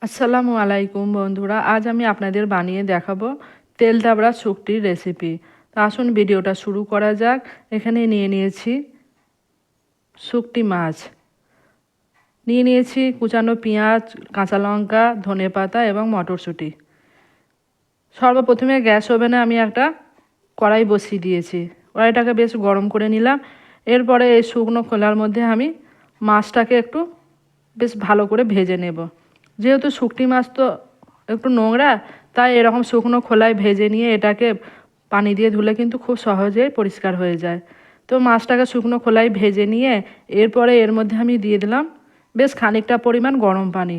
আসসালামু আলাইকুম বন্ধুরা, আজ আমি আপনাদের বানিয়ে দেখাবো তেল দাবড়া শুকটির রেসিপি। তো আসুন ভিডিওটা শুরু করা যাক। এখানে নিয়ে নিয়েছি শুকটি মাছ, নিয়ে নিয়েছি কুচানো পেঁয়াজ, কাঁচা লঙ্কা, ধনেপাতা এবং মটরশুঁটি। সর্বপ্রথমে গ্যাস ওভেনে আমি একটা কড়াই বসিয়ে দিয়েছি। কড়াইটাকে বেশ গরম করে নিলাম। এরপরে এই শুকনো খোলার মধ্যে আমি মাছটাকে একটু বেশ ভালো করে ভেজে নেব। যেহেতু শুকটি মাছ তো একটু নোংরা, তাই এরকম শুকনো খোলায় ভেজে নিয়ে এটাকে পানি দিয়ে ধুলে কিন্তু খুব সহজেই পরিষ্কার হয়ে যায়। তো মাছটাকে শুকনো খোলায় ভেজে নিয়ে এরপরে এর মধ্যে আমি দিয়ে দিলাম বেশ খানিকটা পরিমাণ গরম পানি।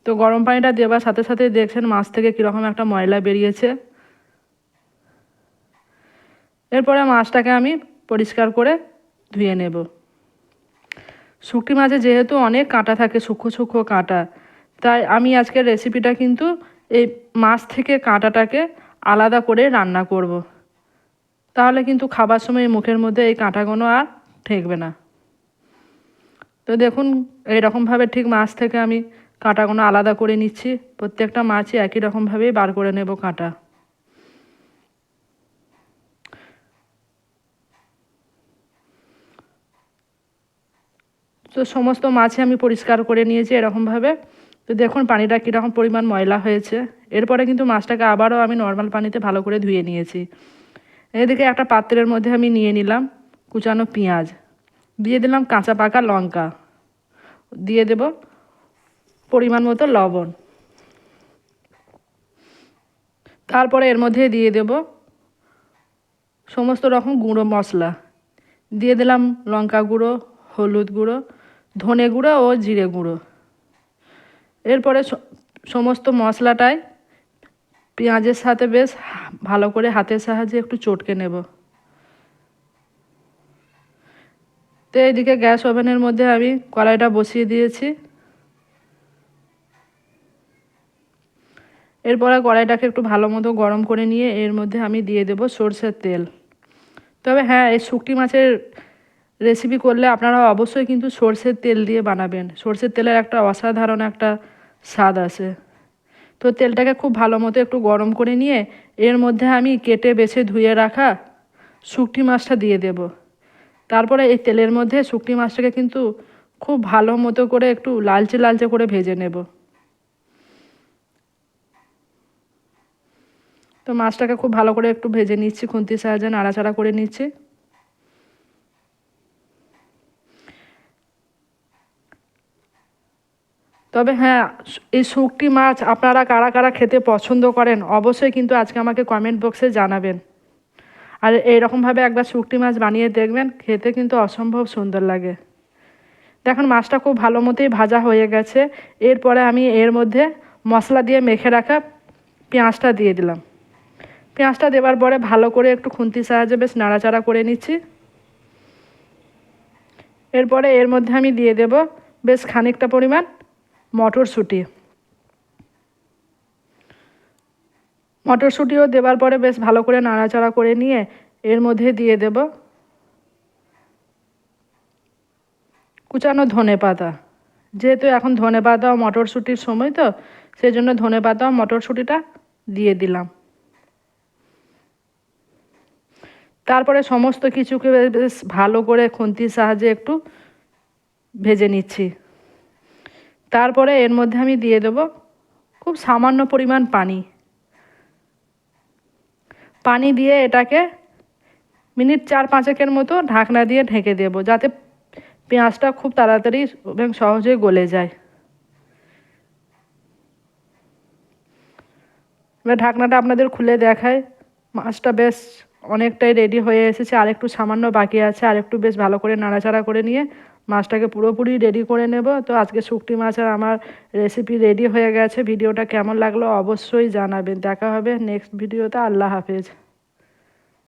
তো গরম পানিটা দেওয়ার সাথে সাথে দেখছেন মাছ থেকে কীরকম একটা ময়লা বেরিয়েছে। এরপরে মাছটাকে আমি পরিষ্কার করে ধুয়ে নেব। শুকটি মাছে যেহেতু অনেক কাঁটা থাকে, সূক্ষ্ম সূক্ষ্ম কাঁটা, তাই আমি আজকের রেসিপিটা কিন্তু এই মাছ থেকে কাঁটাটাকে আলাদা করে রান্না করব। তাহলে কিন্তু খাবার সময় মুখের মধ্যে এই কাঁটাগুলো আর ঠেকবে না। তো দেখুন এইরকমভাবে ঠিক মাছ থেকে আমি কাঁটাগুলো আলাদা করে নিচ্ছি। প্রত্যেকটা মাছই একই রকমভাবেই বার করে নেব কাঁটা। তো সমস্ত মাছই আমি পরিষ্কার করে নিয়েছি এরকমভাবে। তো দেখুন পানিটা কীরকম পরিমাণ ময়লা হয়েছে। এরপরে কিন্তু মাছটাকে আবারও আমি নর্মাল পানিতে ভালো করে ধুয়ে নিয়েছি। এদিকে একটা পাত্রের মধ্যে আমি নিয়ে নিলাম কুচানো পেঁয়াজ, দিয়ে দিলাম কাঁচা পাকা লঙ্কা, দিয়ে দেব পরিমাণ মতো লবণ। তারপরে এর মধ্যে দিয়ে দেব সমস্ত রকম গুঁড়ো মশলা। দিয়ে দিলাম লঙ্কা গুঁড়ো, হলুদ গুঁড়ো, ধনে গুঁড়ো ও জিরে গুঁড়ো। এরপরে সমস্ত মশলাটাই পেঁয়াজের সাথে বেশ ভালো করে হাতের সাহায্যে একটু চটকে নেব। তো এইদিকে গ্যাস ওভেনের মধ্যে আমি কড়াইটা বসিয়ে দিয়েছি। এরপরে কড়াইটাকে একটু ভালো মতো গরম করে নিয়ে এর মধ্যে আমি দিয়ে দেব সরষের তেল। তবে হ্যাঁ, এই শুকটি মাছের রেসিপি করলে আপনারা অবশ্যই কিন্তু সরষের তেল দিয়ে বানাবেন। সরষের তেলের একটা অসাধারণ একটা স্বাদ আছে। তো তেলটাকে খুব ভালো মতো একটু গরম করে নিয়ে এর মধ্যে আমি কেটে বেছে ধুয়ে রাখা শুকটি মাছটা দিয়ে দেব। তারপরে এই তেলের মধ্যে শুকটি মাছটাকে কিন্তু খুব ভালো মতো করে একটু লালচে লালচে করে ভেজে নেব। তো মাছটাকে খুব ভালো করে একটু ভেজে নিচ্ছি, খুন্তির সাহায্যে নাড়াচাড়া করে নিচ্ছি। তবে হ্যাঁ, এই শুকটি মাছ আপনারা কারা কারা খেতে পছন্দ করেন অবশ্যই কিন্তু আজকে আমাকে কমেন্ট বক্সে জানাবেন। আর এইরকমভাবে একবার শুকটি মাছ বানিয়ে দেখবেন, খেতে কিন্তু অসম্ভব সুন্দর লাগে। দেখুন মাছটা খুব ভালো মতোই ভাজা হয়ে গেছে। এরপরে আমি এর মধ্যে মশলা দিয়ে মেখে রাখা পেঁয়াজটা দিয়ে দিলাম। পেঁয়াজটা দেওয়ার পরে ভালো করে একটু খুন্তির সাহায্যে বেশ নাড়াচাড়া করে নিচ্ছি। এরপরে এর মধ্যে আমি দিয়ে দেব বেশ খানিকটা পরিমাণ মটরশুঁটি। মটরশুঁটিও দেওয়ার পরে বেশ ভালো করে নাড়াচাড়া করে নিয়ে এর মধ্যে দিয়ে দেব কুচানো ধনেপাতা। যেহেতু এখন ধনেপাতা ও মটরশুঁটির সময়, তো সেই জন্য ধনেপাতা ও মটরশুঁটিটা দিয়ে দিলাম। তারপরে সমস্ত কিছুকে বেশ ভালো করে খুন্তির সাহায্যে একটু ভেজে নিচ্ছি। তারপরে এর মধ্যে আমি দিয়ে দেব খুব সামান্য পরিমাণ পানি। পানি দিয়ে এটাকে মিনিট 4-5 মতো ঢাকনা দিয়ে ঢেকে দেব, যাতে পেঁয়াজটা খুব তাড়াতাড়ি এবং সহজে গলে যায়। এবার ঢাকনাটা আপনাদের খুলে দেখায়। মাছটা বেশ অনেকটাই রেডি হয়ে এসেছে, আর একটু সামান্য বাকি আছে। আর একটু বেশ ভালো করে নাড়াচাড়া করে নিয়ে মাছটাকে পুরোপুরি রেডি করে নেব। তো আজকে শুকটি মাছের আমার রেসিপি রেডি হয়ে গেছে। ভিডিওটা কেমন লাগলো অবশ্যই জানাবেন। দেখা হবে নেক্সট ভিডিওতে। আল্লাহ হাফেজ।